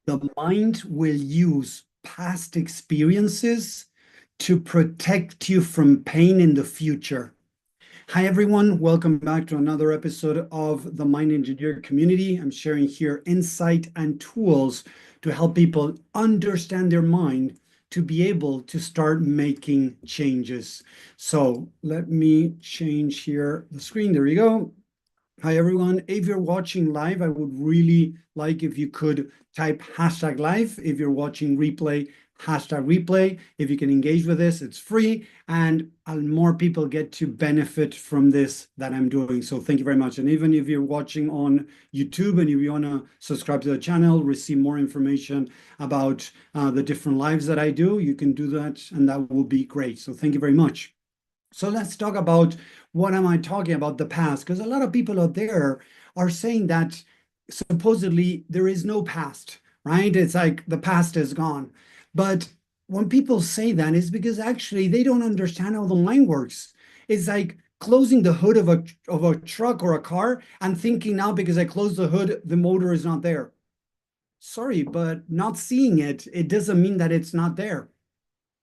The mind will use past experiences to protect you from pain in the future. Hi, everyone. Welcome back to another episode of the Mind Engineer community. I'm sharing here insight and tools to help people understand their mind to be able to start making changes. So let me change here the screen. There you go. Hi, everyone. If you're watching live, I would really like if you could type hashtag live. If you're watching replay, hashtag replay. If you can engage with this, it's free, and more people get to benefit from this that I'm doing. So thank you very much. And even if you're watching on YouTube and if you want to subscribe to the channel, receive more information about the different lives that I do, you can do that, and that will be great. So thank you very much. So let's talk about what am I talking about, the past? Because a lot of people out there are saying that supposedly there is no past, right? It's like the past is gone. But when people say that, it's because actually they don't understand how the mind works. It's like closing the hood of a truck or a car and thinking now because I closed the hood, the motor is not there. Sorry, but not seeing it, it doesn't mean that it's not there.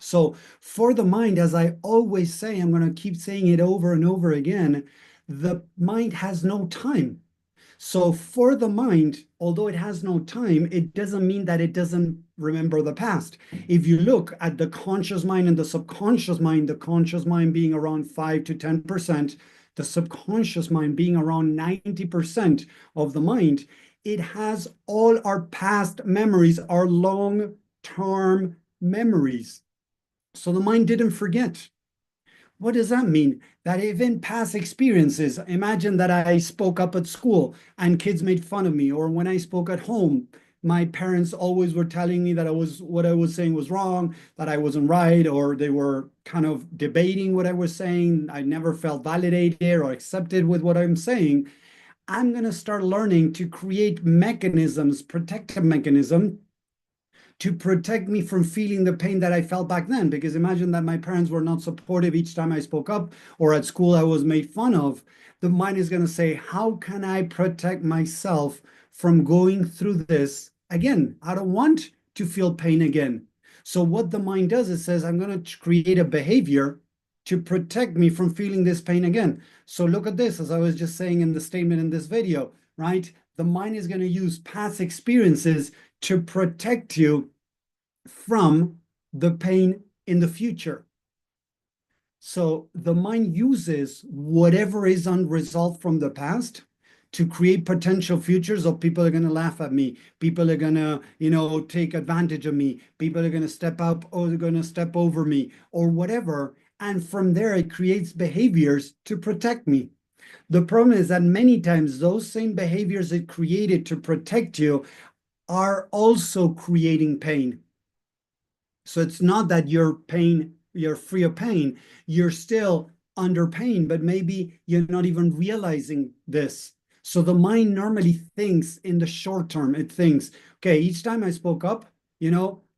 So for the mind, as I always say, I'm going to keep saying it over and over again, the mind has no time. So for the mind, although it has no time, it doesn't mean that it doesn't remember the past. If you look at the conscious mind and the conscious mind being around 5 to 10%, the subconscious mind being around 90% of the mind, it has all our past memories, our long-term memories. So the mind didn't forget. What does that mean? That if in past experiences, imagine that I spoke up at school and kids made fun of me, or when I spoke at home, my parents always were telling me that what I was saying was wrong, that I wasn't right, or they were kind of debating what I was saying. I never felt validated or accepted with what I'm saying. I'm going to start learning to create mechanisms, protective mechanism to protect me from feeling the pain that I felt back then. Because imagine that my parents were not supportive each time I spoke up, or at school I was made fun of. The mind is going to say, how can I protect myself from going through this again? I don't want to feel pain again. So what the mind does, it says, I'm going to create a behavior to protect me from feeling this pain again. So look at this, as I was just saying in the statement in this video, right? The mind is going to use past experiences to protect you from the pain in the future. So the mind uses whatever is unresolved from the past to create potential futures of people are going to laugh at me. People are going to, take advantage of me. People are going to step up or they're going to step over me or whatever. And from there, it creates behaviors to protect me. The problem is that many times those same behaviors it created to protect you are also creating pain. So it's not that you're free of pain, you're still under pain, but maybe you're not even realizing this. So the mind normally thinks in the short term. It thinks, okay, each time I spoke up,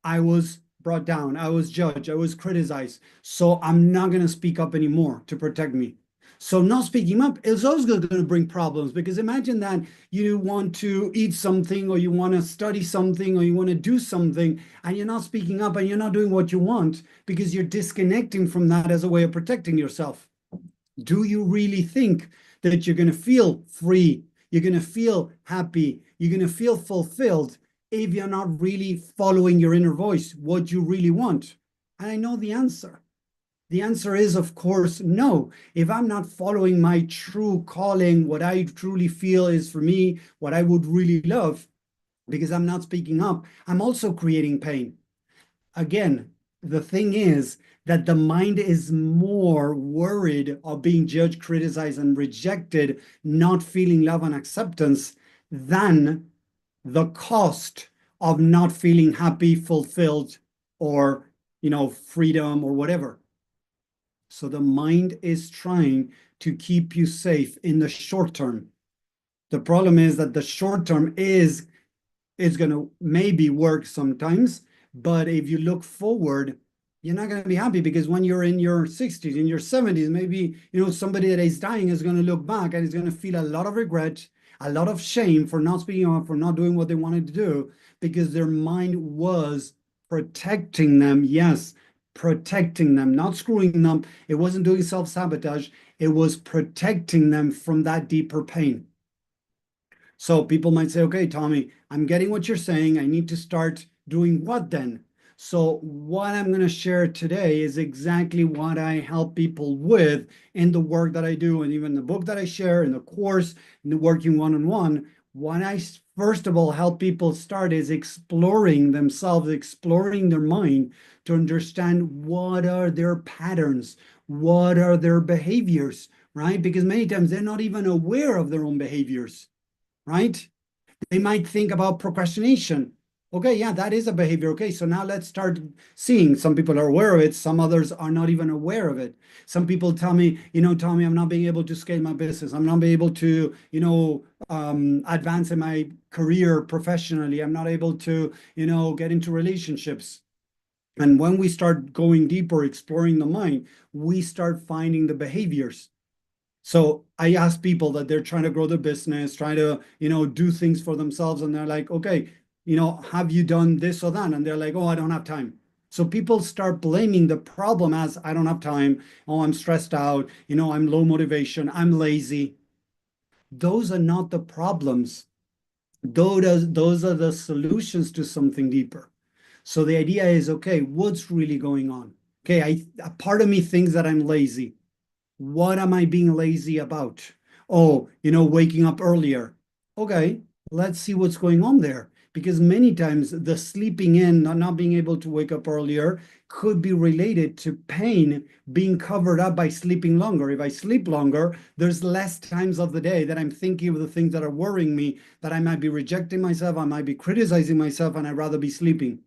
I was brought down, I was judged, I was criticized. So I'm not going to speak up anymore to protect me. So not speaking up is also going to bring problems because imagine that you want to eat something or you want to study something or you want to do something and you're not speaking up and you're not doing what you want because you're disconnecting from that as a way of protecting yourself. Do you really think that you're going to feel free? You're going to feel happy? You're going to feel fulfilled if you're not really following your inner voice, what you really want? And I know the answer. The answer is, of course, no. If I'm not following my true calling, what I truly feel is for me, what I would really love, because I'm not speaking up, I'm also creating pain. Again, the thing is that the mind is more worried of being judged, criticized, and rejected, not feeling love and acceptance, than the cost of not feeling happy, fulfilled, or, freedom or whatever. So the mind is trying to keep you safe in the short term. The problem is that the short term is going to maybe work sometimes, but if you look forward, you're not going to be happy because when you're in your 60s, in your 70s, maybe somebody that is dying is going to look back and is going to feel a lot of regret a lot of shame for not speaking up, for not doing what they wanted to do, because their mind was protecting them. Yes, protecting them, not screwing them. It wasn't doing self-sabotage. It was protecting them from that deeper pain. So people might say, okay, Tommy, I'm getting what you're saying. I need to start doing what then? So what I'm going to share today is exactly what I help people with in the work that I do, and even the book that I share, in the course, in the working one-on-one. What I first of all help people start is exploring themselves, exploring their mind to understand what are their patterns, what are their behaviors, right? Because many times they're not even aware of their own behaviors, right? They might think about procrastination. Okay, yeah, that is a behavior. Okay, so now let's start seeing. Some people are aware of it, some others are not even aware of it. Some people tell me, Tommy, I'm not being able to scale my business. I'm not being able to, advance in my career professionally. I'm not able to, get into relationships. And when we start going deeper, exploring the mind, we start finding the behaviors. So I ask people that they're trying to grow their business, trying to, do things for themselves. And they're like, okay, have you done this or that? And they're like, oh, I don't have time. So people start blaming the problem as I don't have time. Oh, I'm stressed out. I'm low motivation. I'm lazy. Those are not the problems. Those are the solutions to something deeper. So the idea is, okay, what's really going on? Okay, a part of me thinks that I'm lazy. What am I being lazy about? Oh, waking up earlier. Okay, let's see what's going on there. Because many times the sleeping in, not being able to wake up earlier, could be related to pain being covered up by sleeping longer. If I sleep longer, there's less times of the day that I'm thinking of the things that are worrying me, that I might be rejecting myself, I might be criticizing myself, and I'd rather be sleeping.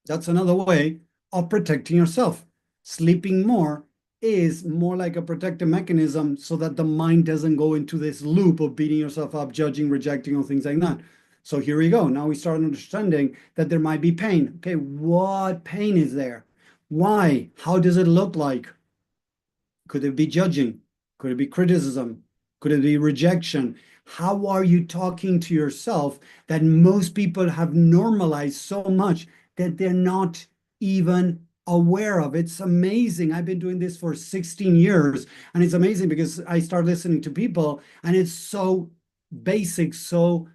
That's another way of protecting yourself. Sleeping more is more like a protective mechanism so that the mind doesn't go into this loop of beating yourself up, judging, rejecting, or things like that. So here we go. Now we start understanding that there might be pain. Okay, what pain is there? Why? How does it look like? Could it be judging? Could it be criticism? Could it be rejection? How are you talking to yourself that most people have normalized so much that they're not even aware of? It's amazing. I've been doing this for 16 years, and it's amazing because I start listening to people, and it's so basic, so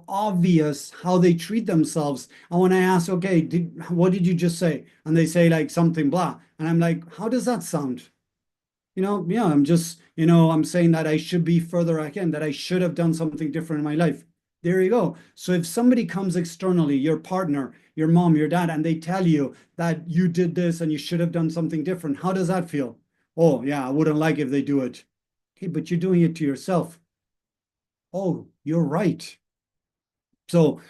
obvious how they treat themselves. And when I ask, okay, what did you just say? And they say like something blah, and I'm like, how does that sound? Yeah, I'm just, I'm saying that I should be further again, that I should have done something different in my life. There you go. So if somebody comes externally, your partner, your mom, your dad, and they tell you that you did this and you should have done something different, how does that feel? Oh, yeah, I wouldn't like if they do it. Okay, but you're doing it to yourself. Oh, you're right. So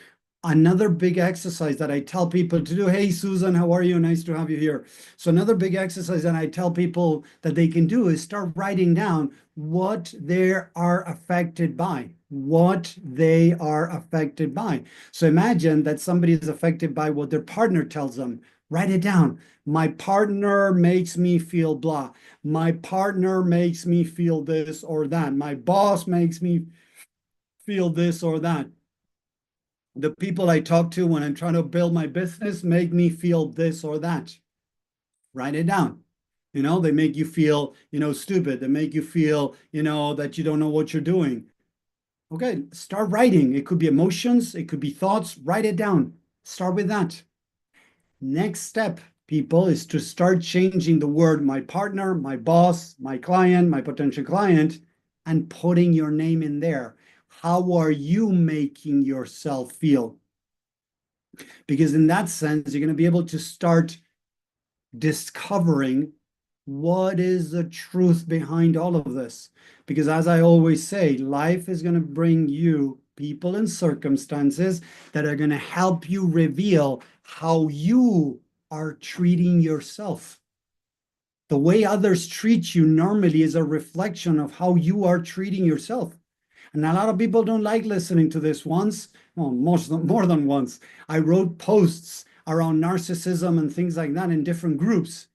another big exercise that I tell people to do. Hey, Susan, how are you? Nice to have you here. So another big exercise that I tell people that they can do is start writing down what they are affected by, what they are affected by. So imagine that somebody is affected by what their partner tells them. Write it down. My partner makes me feel blah. My partner makes me feel this or that. My boss makes me feel this or that. The people I talk to when I'm trying to build my business make me feel this or that. Write it down. They make you feel, stupid. They make you feel, that you don't know what you're doing. Okay, start writing. It could be emotions, it could be thoughts. Write it down. Start with that. Next step, people, is to start changing the word my partner, my boss, my client, my potential client, and putting your name in there. How are you making yourself feel? Because in that sense, you're going to be able to start discovering what is the truth behind all of this. Because as I always say, life is going to bring you people and circumstances that are going to help you reveal how you are treating yourself. The way others treat you normally is a reflection of how you are treating yourself. And a lot of people don't like listening to this once, well, more than once. I wrote posts around narcissism and things like that in different groups.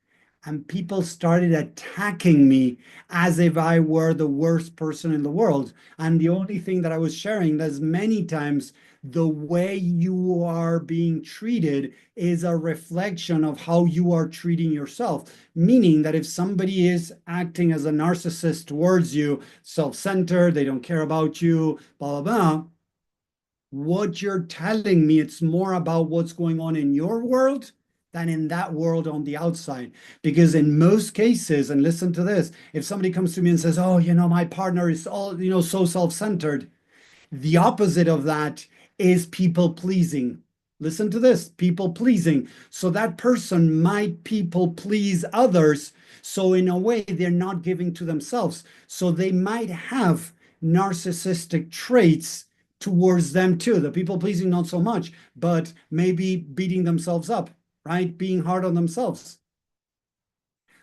and people started attacking me as if I were the worst person in the world. And the only thing that I was sharing is many times the way you are being treated is a reflection of how you are treating yourself. Meaning that if somebody is acting as a narcissist towards you, self-centered, they don't care about you, blah, blah, blah, what you're telling me, it's more about what's going on in your world than in that world on the outside. Because in most cases, and listen to this, if somebody comes to me and says, oh, my partner is all, so self-centered, the opposite of that is people pleasing. Listen to this, people pleasing. So that person might people please others. So in a way, they're not giving to themselves. So they might have narcissistic traits towards them too. The people pleasing, not so much, but maybe beating themselves up, right? Being hard on themselves.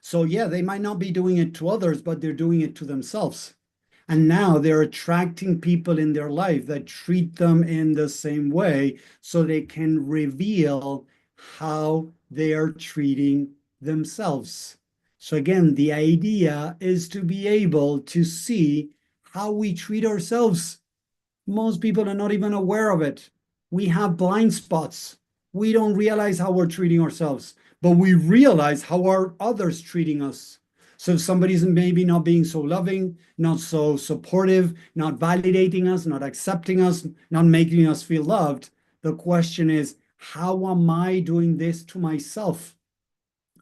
So yeah, they might not be doing it to others, but they're doing it to themselves. And now they're attracting people in their life that treat them in the same way so they can reveal how they are treating themselves. So, again, the idea is to be able to see how we treat ourselves. Most people are not even aware of it. We have blind spots. We don't realize how we're treating ourselves, but we realize how are others treating us. So if somebody's maybe not being so loving, not so supportive, not validating us, not accepting us, not making us feel loved, the question is, how am I doing this to myself?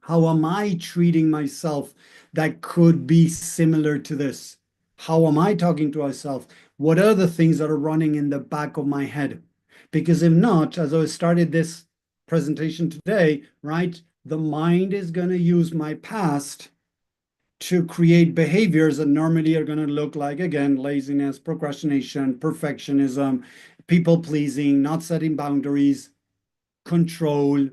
How am I treating myself that could be similar to this? How am I talking to myself? What are the things that are running in the back of my head? Because if not, as I started this presentation today, right, the mind is going to use my past to create behaviors that normally are going to look like, again, laziness, procrastination, perfectionism, people pleasing, not setting boundaries, control.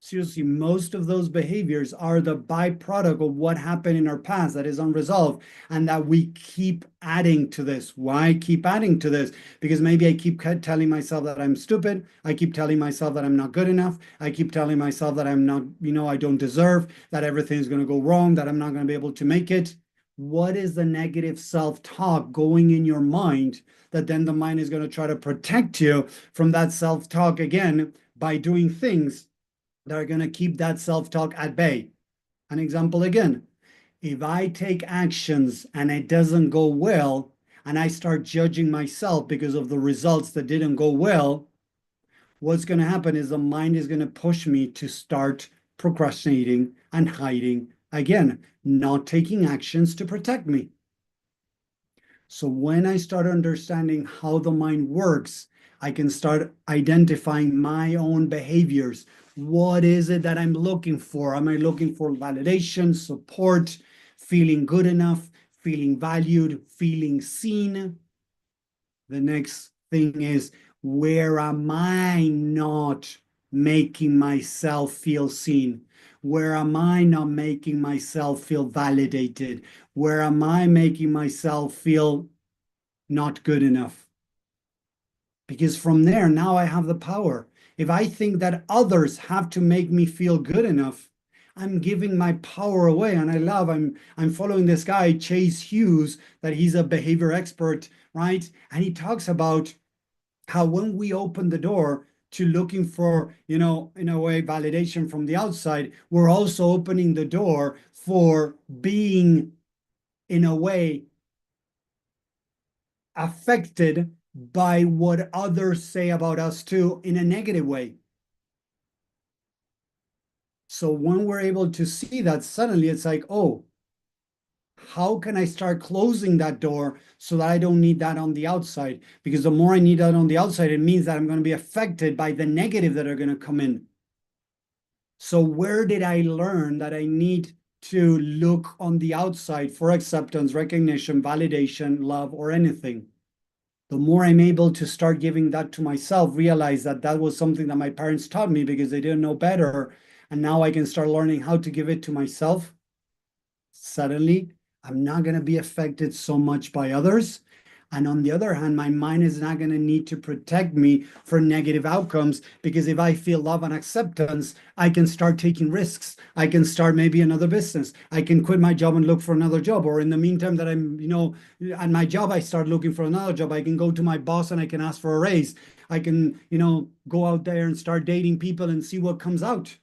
Seriously, most of those behaviors are the byproduct of what happened in our past that is unresolved and that we keep adding to this. Why keep adding to this? Because maybe I keep telling myself that I'm stupid. I keep telling myself that I'm not good enough. I keep telling myself that I'm not, I don't deserve, that everything's going to go wrong, that I'm not going to be able to make it. What is the negative self-talk going in your mind that then the mind is going to try to protect you from that self-talk again by doing things that are going to keep that self-talk at bay? An example again, if I take actions and it doesn't go well, and I start judging myself because of the results that didn't go well, what's going to happen is the mind is going to push me to start procrastinating and hiding again, not taking actions to protect me. So when I start understanding how the mind works, I can start identifying my own behaviors. What is it that I'm looking for? Am I looking for validation, support, feeling good enough, feeling valued, feeling seen? The next thing is, where am I not making myself feel seen? Where am I not making myself feel validated? Where am I making myself feel not good enough? Because from there, now I have the power. If I think that others have to make me feel good enough, I'm giving my power away. And I'm following this guy, Chase Hughes, that he's a behavior expert, right? And he talks about how when we open the door to looking for, in a way, validation from the outside, we're also opening the door for being, in a way, affected by what others say about us too in a negative way. So when we're able to see that, suddenly it's like, oh, how can I start closing that door so that I don't need that on the outside? Because the more I need that on the outside, it means that I'm going to be affected by the negative that are going to come in. So where did I learn that I need to look on the outside for acceptance, recognition, validation, love, or anything? The more I'm able to start giving that to myself, realize that that was something that my parents taught me because they didn't know better. And now I can start learning how to give it to myself. Suddenly, I'm not going to be affected so much by others. And on the other hand, my mind is not going to need to protect me for negative outcomes, because if I feel love and acceptance, I can start taking risks. I can start maybe another business. I can quit my job and look for another job. Or in the meantime that I'm, at my job, I start looking for another job. I can go to my boss and I can ask for a raise. I can, go out there and start dating people and see what comes out.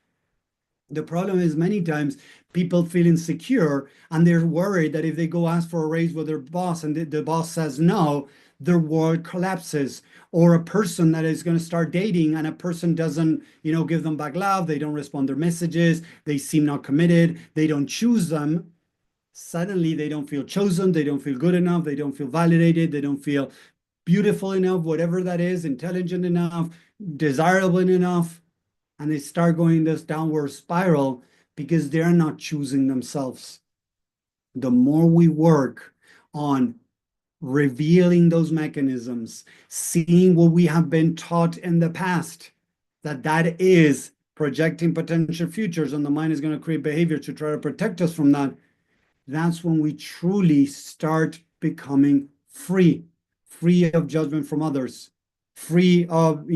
The problem is many times people feel insecure and they're worried that if they go ask for a raise with their boss and the boss says no, their world collapses. Or a person that is going to start dating and a person doesn't, give them back love, they don't respond their messages, they seem not committed, they don't choose them. Suddenly they don't feel chosen, they don't feel good enough, they don't feel validated, they don't feel beautiful enough, whatever that is, intelligent enough, desirable enough, and they start going this downward spiral because they're not choosing themselves. The more we work on revealing those mechanisms, seeing what we have been taught in the past, that is projecting potential futures, and the mind is going to create behavior to try to protect us from that, that's when we truly start becoming free of judgment from others, free of,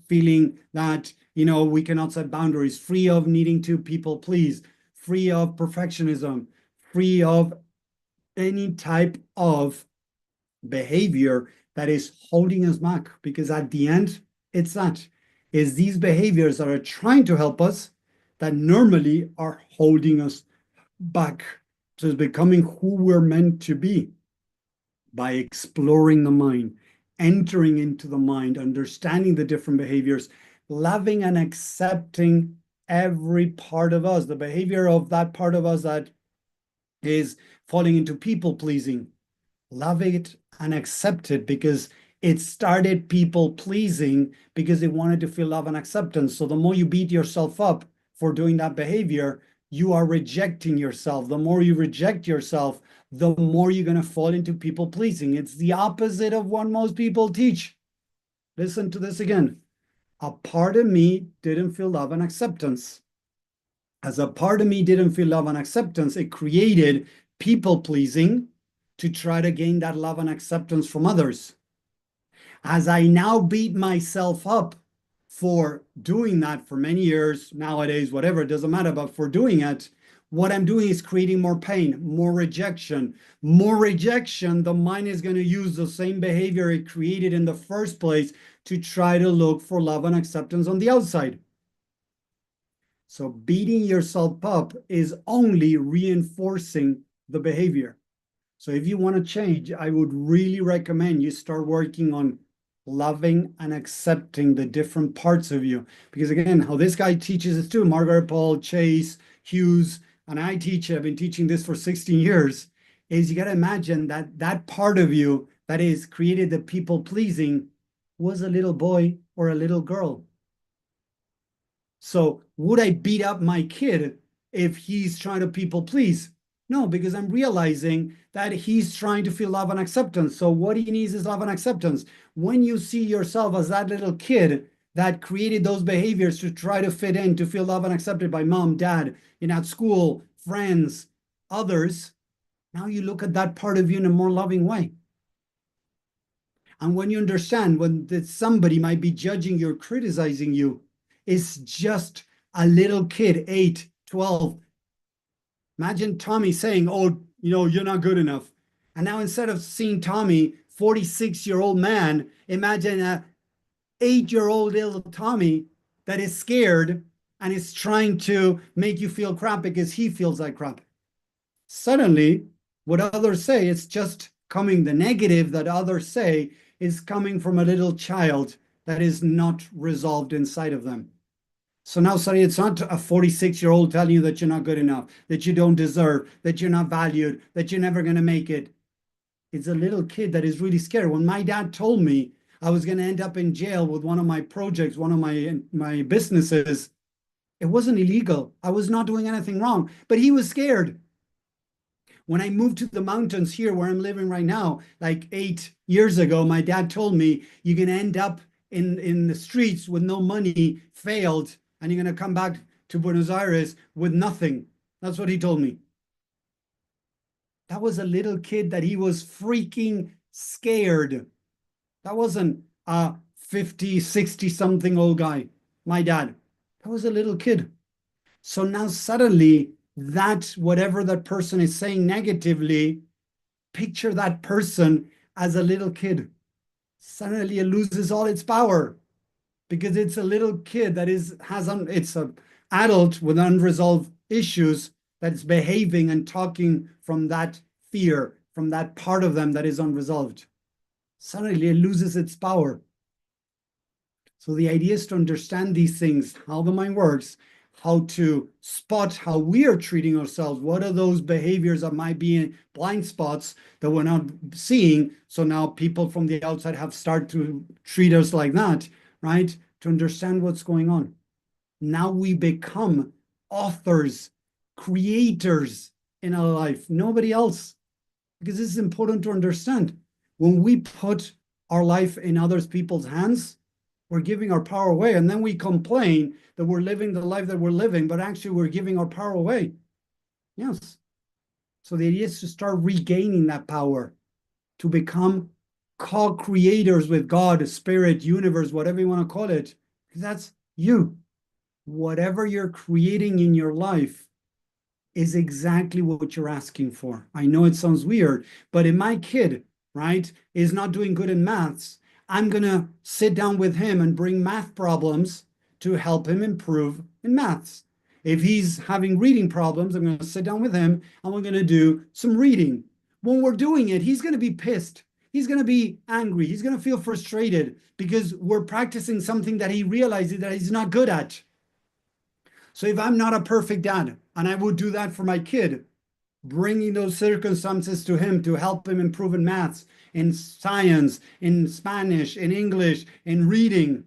feeling that, we cannot set boundaries, free of needing to people please, free of perfectionism, free of any type of behavior that is holding us back. Because at the end, it's these behaviors that are trying to help us that normally are holding us back. So it's becoming who we're meant to be by exploring the mind, entering into the mind, understanding the different behaviors, loving and accepting every part of us, the behavior of that part of us that is falling into people pleasing. Love it and accept it, because it started people pleasing because they wanted to feel love and acceptance. So the more you beat yourself up for doing that behavior, you are rejecting yourself. The more you reject yourself, the more you're going to fall into people pleasing. It's the opposite of what most people teach. Listen to this again. A part of me didn't feel love and acceptance. As a part of me didn't feel love and acceptance, it created people pleasing to try to gain that love and acceptance from others. As I now beat myself up for doing that for many years, nowadays, whatever, it doesn't matter, but for doing it, what I'm doing is creating more pain, more rejection. More rejection, the mind is going to use the same behavior it created in the first place to try to look for love and acceptance on the outside. So beating yourself up is only reinforcing the behavior. So if you want to change, I would really recommend you start working on loving and accepting the different parts of you. Because again, how this guy teaches it too, Margaret Paul, Chase, Hughes, and I've been teaching this for 16 years, is you got to imagine that that part of you that is created the people pleasing was a little boy or a little girl. So would I beat up my kid if he's trying to people please? No, because I'm realizing that he's trying to feel love and acceptance. So what he needs is love and acceptance. When you see yourself as that little kid that created those behaviors to try to fit in, to feel love and accepted by mom, dad, at school, friends, others, now you look at that part of you in a more loving way. And when you understand when somebody might be judging you or criticizing you, it's just a little kid, 8, 12. Imagine Tommy saying, oh, you're not good enough. And now instead of seeing Tommy, 46-year-old man, imagine a 8-year-old little Tommy that is scared and is trying to make you feel crap because he feels like crap. Suddenly, what others say, it's just coming, the negative that others say is coming from a little child that is not resolved inside of them. So now, sorry, it's not a 46-year-old telling you that you're not good enough, that you don't deserve, that you're not valued, that you're never going to make it. It's a little kid that is really scared. When my dad told me I was going to end up in jail with one of my projects, one of my businesses, it wasn't illegal. I was not doing anything wrong, but he was scared. When I moved to the mountains here where I'm living right now, like 8 years ago, my dad told me you're going to end up in the streets with no money, failed, and you're going to come back to Buenos Aires with nothing. That's what he told me. That was a little kid that he was freaking scared. That wasn't a 50, 60 something old guy, my dad. That was a little kid. So now suddenly, that whatever that person is saying negatively, picture that person as a little kid. Suddenly it loses all its power because it's a little kid that it's an adult with unresolved issues that's behaving and talking from that fear, from that part of them that is unresolved. Suddenly it loses its power. So the idea is to understand these things, how the mind works, how to spot how we are treating ourselves. What are those behaviors that might be blind spots that we're not seeing? So now people from the outside have started to treat us like that, right? To understand what's going on. Now we become authors, creators in our life, nobody else. Because this is important to understand. When we put our life in other people's hands, we're giving our power away. And then we complain that we're living the life that we're living, but actually we're giving our power away. Yes. So the idea is to start regaining that power, to become co-creators with God, spirit, universe, whatever you want to call it, because that's you. Whatever you're creating in your life is exactly what you're asking for. I know it sounds weird, but if my kid, right, is not doing good in maths, I'm going to sit down with him and bring math problems to help him improve in maths. If he's having reading problems, I'm going to sit down with him and we're going to do some reading. When we're doing it, he's going to be pissed. He's going to be angry. He's going to feel frustrated because we're practicing something that he realizes that he's not good at. So if I'm not a perfect dad, and I would do that for my kid, bringing those circumstances to him to help him improve in maths, in science, in Spanish, in English, in reading,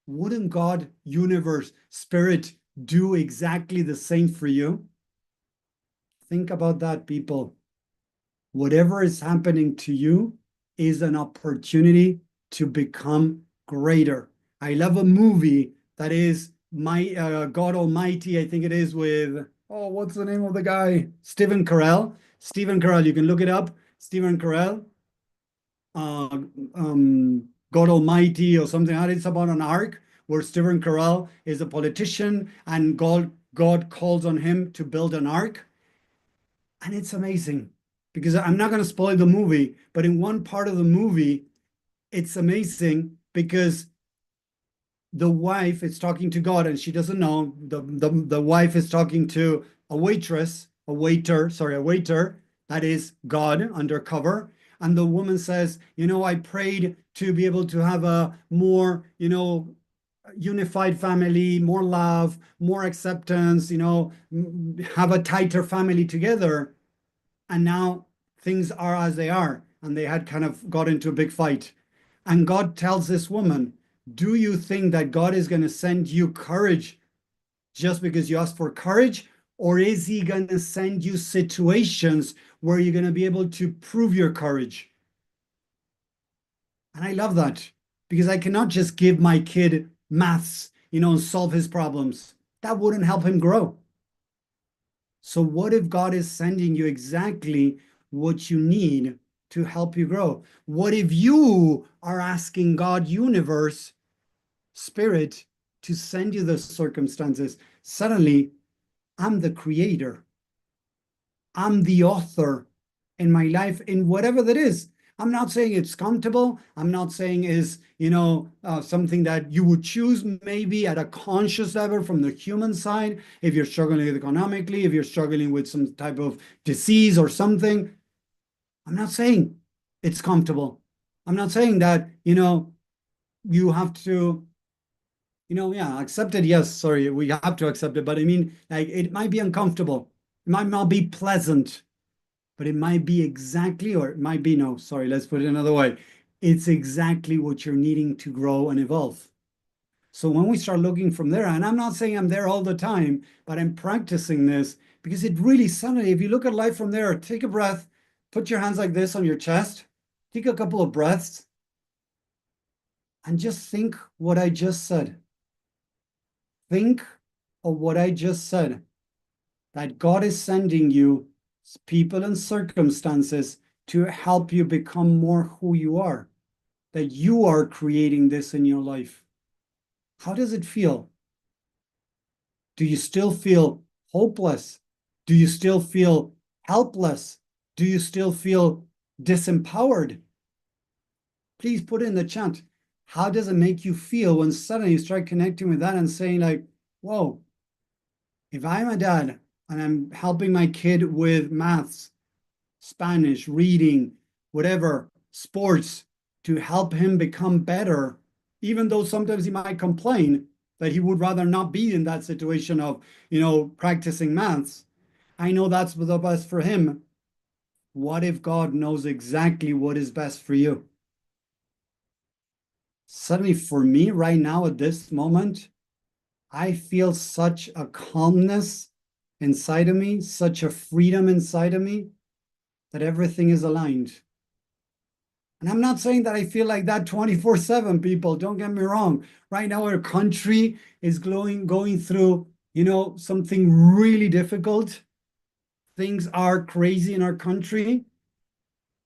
wouldn't God, universe, spirit do exactly the same for you? Think about that, people. Whatever is happening to you is an opportunity to become greater. I love a movie that is my God Almighty, I think it is with, oh, what's the name of the guy? Stephen Carell. Stephen Carell, you can look it up. Stephen Carell, uh, God Almighty or something. It's about an arc where Stephen Carell is a politician and God calls on him to build an ark. And it's amazing because I'm not going to spoil the movie, but in one part of the movie, it's amazing because the wife is talking to God and she doesn't know. The wife is talking to a waitress, a waiter, sorry, a waiter that is God undercover. And the woman says, I prayed to be able to have a more, unified family, more love, more acceptance, have a tighter family together. And now things are as they are. And they had kind of got into a big fight. And God tells this woman, do you think that God is going to send you courage just because you asked for courage? Or is he going to send you situations where you're going to be able to prove your courage? And I love that because I cannot just give my kid maths, and solve his problems. That wouldn't help him grow. So what if God is sending you exactly what you need to help you grow? What if you are asking God, universe, spirit, to send you the circumstances? Suddenly, I'm the creator. I'm the author in my life, in whatever that is. I'm not saying it's comfortable. I'm not saying is, something that you would choose maybe at a conscious level from the human side. If you're struggling economically, if you're struggling with some type of disease or something, I'm not saying it's comfortable. I'm not saying that, you have to, yeah, accept it. Yes, sorry, we have to accept it. But I mean, like, it might be uncomfortable. It might not be pleasant, but it might be exactly, or it might be, no, sorry, let's put it another way. It's exactly what you're needing to grow and evolve. So when we start looking from there, and I'm not saying I'm there all the time, but I'm practicing this because it really suddenly, if you look at life from there, take a breath, put your hands like this on your chest, take a couple of breaths, and just think what I just said. Think of what I just said, that God is sending you people and circumstances to help you become more who you are, that you are creating this in your life. How does it feel? Do you still feel hopeless? Do you still feel helpless? Do you still feel disempowered? Please put in the chat. How does it make you feel when suddenly you start connecting with that and saying, like, whoa, if I'm a dad and I'm helping my kid with maths, Spanish, reading, whatever, sports, to help him become better, even though sometimes he might complain that he would rather not be in that situation of, practicing maths. I know that's the best for him. What if God knows exactly what is best for you? Suddenly, for me, right now, at this moment, I feel such a calmness inside of me, such a freedom inside of me, that everything is aligned. And I'm not saying that I feel like that 24/7, people. Don't get me wrong. Right now, our country is going through, something really difficult. Things are crazy in our country.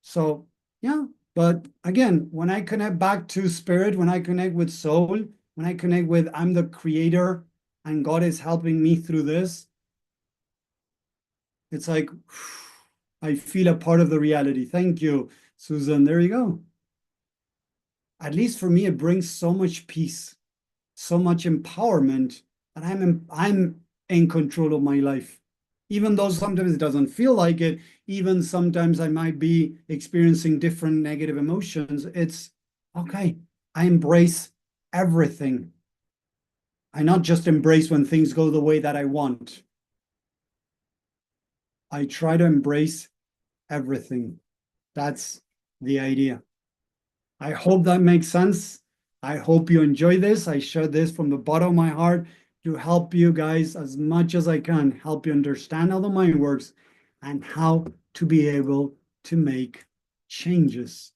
So, yeah. But again, when I connect back to spirit, when I connect with soul, when I connect with I'm the creator and God is helping me through this, it's like I feel a part of the reality. Thank you, Susan. There you go. At least for me, it brings so much peace, so much empowerment that I'm in control of my life. Even though sometimes it doesn't feel like it, even sometimes I might be experiencing different negative emotions, it's okay. I embrace everything. I not just embrace when things go the way that I want. I try to embrace everything. That's the idea. I hope that makes sense. I hope you enjoy this. I share this from the bottom of my heart to help you guys as much as I can, help you understand how the mind works and how to be able to make changes.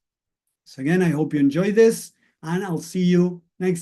So again, I hope you enjoy this and I'll see you next time.